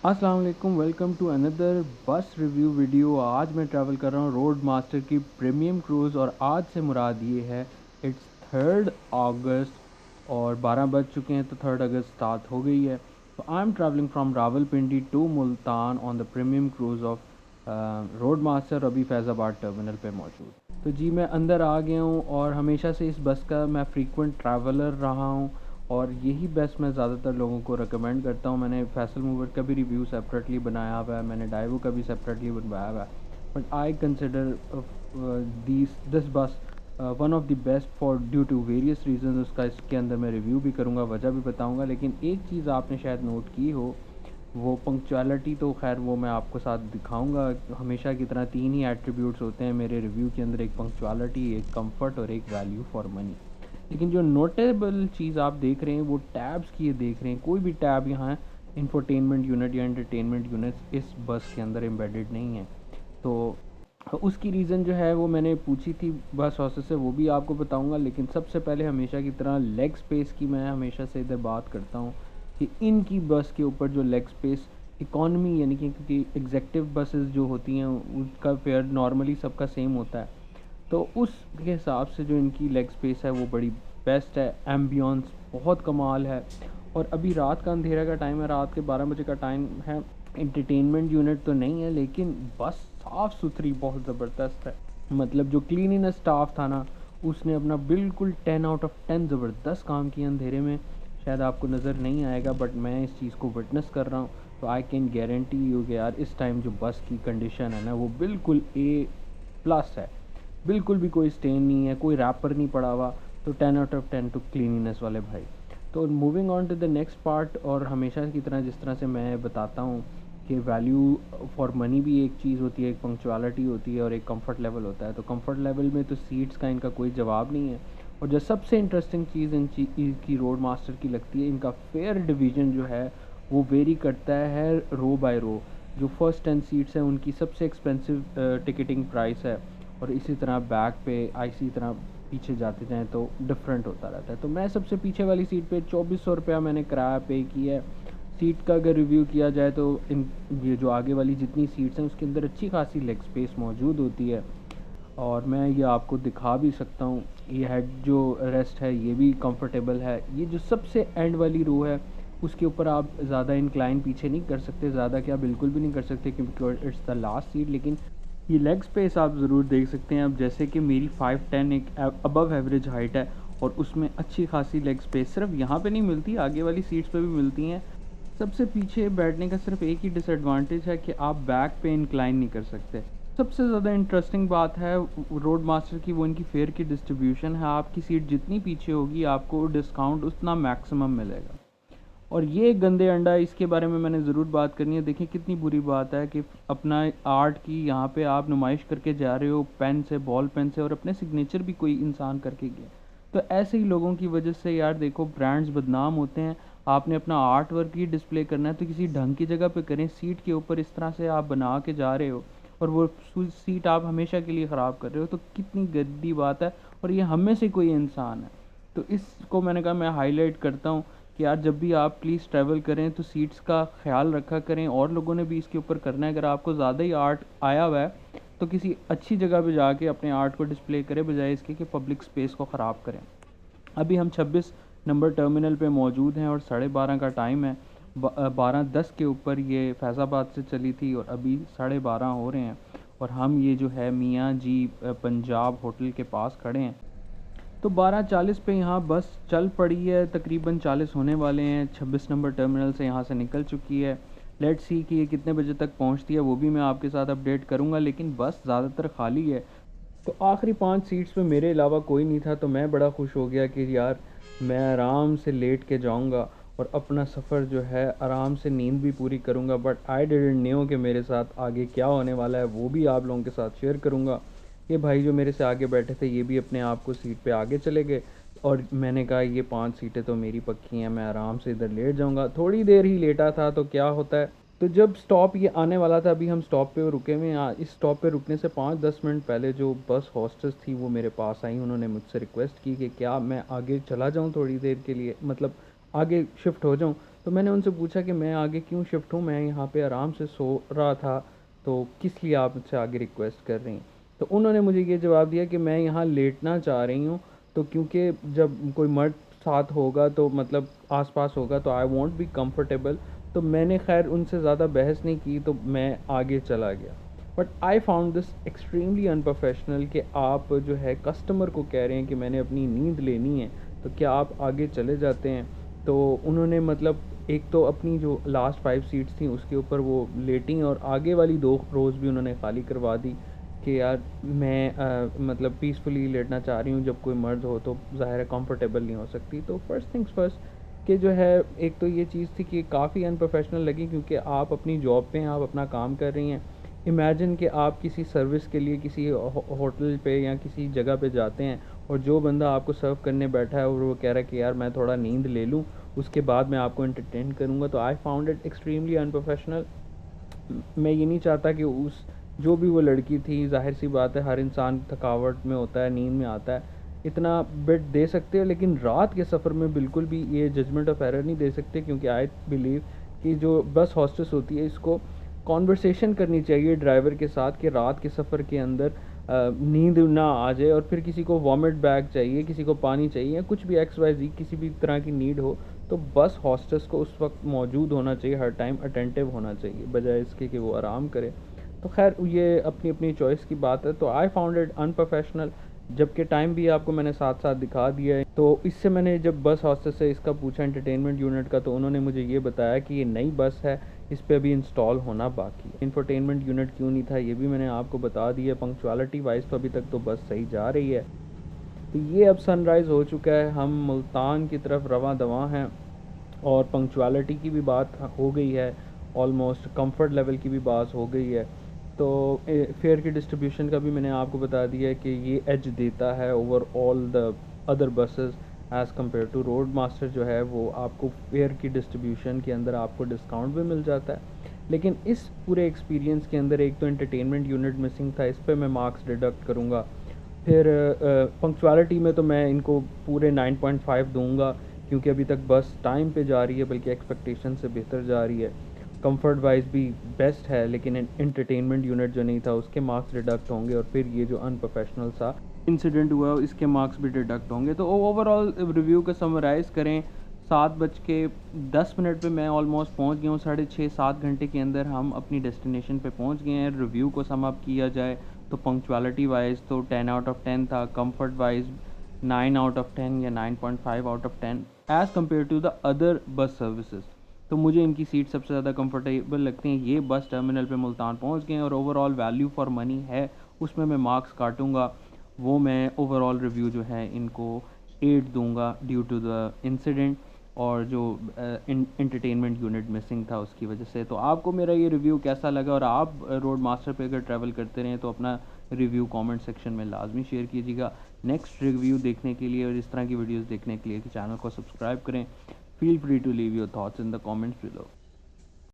अस्सलाम वालेकुम, welcome to another बस रिव्यू वीडियो। आज मैं ट्रैवल कर रहा हूँ रोड मास्टर की प्रीमियम क्रूज़ और आज से मुराद ये है इट्स 3 अगस्त और 12 बज चुके हैं तो 3 अगस्त स्टार्ट हो गई है। तो I am travelling from Rawalpindi to Multan on the premium cruise of road master, अभी फैज़ाबाद टर्मिनल पे मौजूद। तो जी मैं अंदर आ गया हूँ और हमेशा से इस बस का मैं फ्रीक्वेंट ट्रैवलर रहा हूँ और यही बस मैं ज़्यादातर लोगों को रिकमेंड करता हूँ। मैंने फैसल मूवर का भी रिव्यू सेपरेटली बनाया हुआ है, मैंने डाइवो का भी सेपरेटली बनवाया हुआ है, but I consider this bus one of the best for due to various reason. उसका इसके अंदर मैं रिव्यू भी करूँगा, वजह भी बताऊँगा। लेकिन एक चीज़ आपने शायद नोट की हो, वो पंक्चुअलिटी, तो खैर वो मैं आपको साथ दिखाऊंगा। हमेशा की तरह तीन ही एट्रीब्यूट्स होते हैं मेरे रिव्यू के अंदर, एक पंक्चुअलिटी, एक कंफर्ट और एक वैल्यू फॉर मनी। लेकिन जो नोटेबल चीज़ आप देख रहे हैं वो टैब्स की ये देख रहे हैं। कोई भी टैब यहाँ इंफोटेनमेंट यूनिट या एंटरटेनमेंट यूनिट इस बस के अंदर एम्बेडेड नहीं है। तो उसकी रीज़न जो है वो मैंने पूछी थी बस हॉस्टल से, वो भी आपको बताऊंगा। लेकिन सबसे पहले हमेशा की तरह लेग स्पेस की मैं हमेशा से इधर बात करता हूँ कि इनकी बस के ऊपर जो लेग स्पेस इकॉनमी यानी कि, क्योंकि एग्जेक्टिव बसेस जो होती हैं उसका फेयर नॉर्मली सबका सेम होता है, तो उसके हिसाब से जो इनकी लेग स्पेस है वो बड़ी बेस्ट है। एम्बियंस बहुत कमाल है। और अभी रात का अंधेरा का टाइम है, रात के 12 बजे का टाइम है। एंटरटेनमेंट यूनिट तो नहीं है लेकिन बस साफ़ सुथरी बहुत ज़बरदस्त है। मतलब जो क्लीनिनेस स्टाफ था ना, उसने अपना बिल्कुल 10 आउट ऑफ 10 ज़बरदस्त काम किया अंधेरे में। शायद आपको नज़र नहीं आएगा बट मैं इस चीज़ को विटनेस कर रहा हूँ। तो आई कैन गारंटी यू कि यार इस टाइम जो बस की कंडीशन है ना वो बिल्कुल A+ है। बिल्कुल भी कोई स्टेन नहीं है, कोई रैपर नहीं पड़ा हुआ। तो 10 आउट ऑफ 10 टू क्लीनिनेस वाले भाई। तो moving on to the next part, और हमेशा की तरह जिस तरह से मैं बताता हूँ कि वैल्यू फॉर मनी भी एक चीज़ होती है, एक पंक्चुअलिटी होती है और एक कंफर्ट लेवल होता है। तो कंफर्ट लेवल में तो सीट्स का इनका कोई जवाब नहीं है। और जो सबसे इंटरेस्टिंग चीज़ की रोड मास्टर की लगती है, इनका फेयर डिवीज़न जो है वो वेरी करता है रो बाय रो। जो फर्स्ट 10 सीट्स हैं उनकी सबसे एक्सपेंसिव टिकटिंग प्राइस है, और इसी तरह बैक पे इसी तरह पीछे जाते जाएँ तो डिफरेंट होता रहता है। तो मैं सबसे पीछे वाली सीट पे 2400 रुपया मैंने किराया पे किया है। सीट का अगर रिव्यू किया जाए तो इन ये जो आगे वाली जितनी सीट्स हैं उसके अंदर अच्छी खासी लेग स्पेस मौजूद होती है, और मैं ये आपको दिखा भी सकता हूँ। ये हेड जो रेस्ट है ये भी कंफर्टेबल है। ये जो सबसे एंड वाली रो है उसके ऊपर आप ज़्यादा इंक्लाइन पीछे नहीं कर सकते, ज़्यादा क्या बिल्कुल भी नहीं कर सकते क्योंकि इट्स द लास्ट सीट। लेकिन ये लेग स्पेस आप ज़रूर देख सकते हैं। अब जैसे कि मेरी 5'10" एक अबव एवरेज हाइट है, और उसमें अच्छी खासी लेग स्पेस सिर्फ यहाँ पे नहीं मिलती, आगे वाली सीट्स पे भी मिलती हैं। सबसे पीछे बैठने का सिर्फ एक ही डिसएडवांटेज है कि आप बैक पे इंक्लाइन नहीं कर सकते। सबसे ज़्यादा इंटरेस्टिंग बात है रोड मास्टर की, वो इनकी फेयर की डिस्ट्रीब्यूशन है। आपकी सीट जितनी पीछे होगी आपको डिस्काउंट उतना मैक्सिमम मिलेगा। और ये गंदे अंडा, इसके बारे में मैंने ज़रूर बात करनी है। देखिए कितनी बुरी बात है कि अपना आर्ट की यहाँ पे आप नुमाइश करके जा रहे हो पेन से, बॉल पेन से, और अपने सिग्नेचर भी कोई इंसान करके गया। तो ऐसे ही लोगों की वजह से यार देखो ब्रांड्स बदनाम होते हैं। आपने अपना आर्ट वर्क ही डिस्प्ले करना है तो किसी ढंग की जगह पे करें। सीट के ऊपर इस तरह से आप बना के जा रहे हो और वो सीट आप हमेशा के लिए ख़राब कर रहे हो, तो कितनी गंदी बात है। और ये हम में से कोई इंसान है। तो इसको मैंने कहा मैं हाईलाइट करता हूँ कि यार जब भी आप प्लीज़ ट्रैवल करें तो सीट्स का ख्याल रखा करें, और लोगों ने भी इसके ऊपर करना है। अगर आपको ज़्यादा ही आर्ट आया हुआ है तो किसी अच्छी जगह पे जाके अपने आर्ट को डिस्प्ले करें, बजाय इसके कि पब्लिक स्पेस को ख़राब करें। अभी हम 26 नंबर टर्मिनल पे मौजूद हैं और 12:30 का टाइम है। 12:10 के ऊपर ये फैज़ाबाद से चली थी और अभी 12:30 हो रहे हैं, और हम ये जो है मियाँ जी पंजाब होटल के पास खड़े हैं। तो 12:40 पे यहाँ बस चल पड़ी है, तकरीबन 40 होने वाले हैं। 26 नंबर टर्मिनल से यहाँ से निकल चुकी है। लेट्स सी कि ये कितने बजे तक पहुँचती है, वो भी मैं आपके साथ अपडेट करूँगा। लेकिन बस ज़्यादातर खाली है। तो आखिरी 5 सीट्स पे मेरे अलावा कोई नहीं था, तो मैं बड़ा खुश हो गया कि यार मैं आराम से लेट के जाऊंगा और अपना सफ़र जो है आराम से नींद भी पूरी करूंगा। बट आई डिडंट न्यू कि मेरे साथ आगे क्या होने वाला है, वो भी आप लोगों के साथ शेयर करूंगा। ये भाई जो मेरे से आगे बैठे थे ये भी अपने आप को सीट पे आगे चले गए, और मैंने कहा ये 5 सीटें तो मेरी पक्की हैं, मैं आराम से इधर लेट जाऊंगा। थोड़ी देर ही लेटा था तो क्या होता है। तो जब स्टॉप ये आने वाला था, अभी हम स्टॉप पे रुके हुए हैं। इस स्टॉप पे रुकने से 5-10 मिनट पहले जो बस हॉस्टेस थी वो मेरे पास आई। उन्होंने मुझसे रिक्वेस्ट की कि क्या मैं आगे चला जाऊं थोड़ी देर के लिए, मतलब आगे शिफ्ट हो जाऊं। तो मैंने उनसे पूछा कि मैं आगे क्यों शिफ्ट हूँ, मैं यहाँ पे आराम से सो रहा था, तो किस लिए आप मुझसे आगे रिक्वेस्ट कर रही हैं। तो उन्होंने मुझे ये जवाब दिया कि मैं यहाँ लेटना चाह रही हूँ, तो क्योंकि जब कोई मर्द साथ होगा तो मतलब आसपास होगा तो आई वॉन्ट बी कंफर्टेबल। तो मैंने खैर उनसे ज़्यादा बहस नहीं की, तो मैं आगे चला गया। But I found this extremely unprofessional कि आप जो है कस्टमर को कह रहे हैं कि मैंने अपनी नींद लेनी है, तो क्या आप आगे चले जाते हैं। तो उन्होंने मतलब एक तो अपनी जो लास्ट 5 सीट्स थी उसके ऊपर वो लेटी और आगे वाली 2 रोज़ भी उन्होंने खाली करवा दी कि यार मैं मतलब पीसफुली लेटना चाह रही हूँ, जब कोई मर्द हो तो ज़ाहिर है कंफर्टेबल नहीं हो सकती। तो फर्स्ट थिंग्स फर्स्ट कि जो है एक तो ये चीज़ थी कि काफ़ी अनप्रोफेशनल लगी, क्योंकि आप अपनी जॉब पे हैं, आप अपना काम कर रही हैं। इमेजिन कि आप किसी सर्विस के लिए किसी होटल पे या किसी जगह पे जाते हैं और जो बंदा आपको सर्व करने बैठा है और वो कह रहा है कि यार मैं थोड़ा नींद ले लूँ, उसके बाद मैं आपको एंटरटेन करूँगा। तो I found it extremely unprofessional. मैं ये नहीं चाहता कि उस जो भी वो लड़की थी, ज़ाहिर सी बात है हर इंसान थकावट में होता है, नींद में आता है, इतना बेड दे सकते हो, लेकिन रात के सफ़र में बिल्कुल भी ये जजमेंट ऑफ एरर नहीं दे सकते, क्योंकि आई बिलीव कि जो बस हॉस्टेस होती है इसको कॉन्वर्सेशन करनी चाहिए ड्राइवर के साथ कि रात के सफ़र के अंदर नींद ना आ जाए, और फिर किसी को वॉमिट बैग चाहिए, किसी को पानी चाहिए, या कुछ भी एक्स वाई जी किसी भी तरह की नीड हो, तो बस हॉस्टेस को उस वक्त मौजूद होना चाहिए, हर टाइम अटेंटिव होना चाहिए, बजाय इसके कि वो आराम करे। तो खैर ये अपनी अपनी चॉइस की बात है। तो आई फाउंड इट अनप्रोफेशनल, जबकि टाइम भी आपको मैंने साथ साथ दिखा दिया है। तो इससे मैंने जब बस हॉस्टेस से इसका पूछा एंटरटेनमेंट यूनिट का, तो उन्होंने मुझे ये बताया कि ये नई बस है, इस पे अभी इंस्टॉल होना बाकी है। इंफोटेनमेंट यूनिट क्यों नहीं था ये भी मैंने आपको बता दिया। पंक्चुअलिटी वाइज तो अभी तक तो बस सही जा रही है। तो ये अब सनराइज़ हो चुका है, हम मुल्तान की तरफ रवां दवां हैं, और पंक्चुअलिटी की भी बात हो गई है, ऑलमोस्ट कंफर्ट लेवल की भी बात हो गई है। तो फेयर की डिस्ट्रीब्यूशन का भी मैंने आपको बता दिया है कि ये एज देता है over all the other buses as compare to road master. जो है वो आपको फेयर की डिस्ट्रीब्यूशन के अंदर आपको डिस्काउंट भी मिल जाता है। लेकिन इस पूरे एक्सपीरियंस के अंदर एक तो एंटरटेनमेंट यूनिट मिसिंग था, इस पर मैं मार्क्स डिडक्ट करूँगा। फिर पंक्चुअलिटी में तो मैं इनको पूरे 9.5 दूंगा, क्योंकि अभी तक बस टाइम पे जा रही है, बल्कि एक्सपेक्टेशन से बेहतर जा रही है। कंफर्ट वाइज भी बेस्ट है, लेकिन एंटरटेनमेंट यूनिट जो नहीं था उसके मार्क्स डिडक्ट होंगे, और फिर ये जो अनप्रोफेशनल सा इंसिडेंट हुआ इसके मार्क्स भी डिडक्ट होंगे। तो ओवरऑल रिव्यू को समराइज़ करें, 7:10 पे मैं ऑलमोस्ट पहुंच गया हूँ। 6.5-7 घंटे के अंदर हम अपनी डेस्टिनेशन पे पहुंच गए हैं। रिव्यू को सम अप किया जाए तो पंक्चुअलिटी वाइज तो 10 आउट ऑफ 10 था, कंफर्ट वाइज 9 आउट ऑफ 10 या 9.5 out of 10 as compare to the other bus services. तो मुझे इनकी सीट सबसे ज़्यादा कंफर्टेबल लगती हैं। ये बस टर्मिनल पे मुल्तान पहुंच गए हैं, और ओवरऑल वैल्यू फॉर मनी है, उसमें मैं मार्क्स काटूंगा। वो मैं ओवरऑल रिव्यू जो है इनको 8 दूंगा ड्यू टू द इंसिडेंट, और जो एंटरटेनमेंट यूनिट मिसिंग था उसकी वजह से। तो आपको मेरा ये रिव्यू कैसा लगा, और आप रोड मास्टर पे अगर ट्रैवल करते रहें तो अपना रिव्यू कमेंट सेक्शन में लाजमी शेयर कीजिएगा। नेक्स्ट रिव्यू देखने के लिए और इस तरह की वीडियोस देखने के लिए चैनल को सब्सक्राइब करें। Feel free to leave your thoughts in the comments below.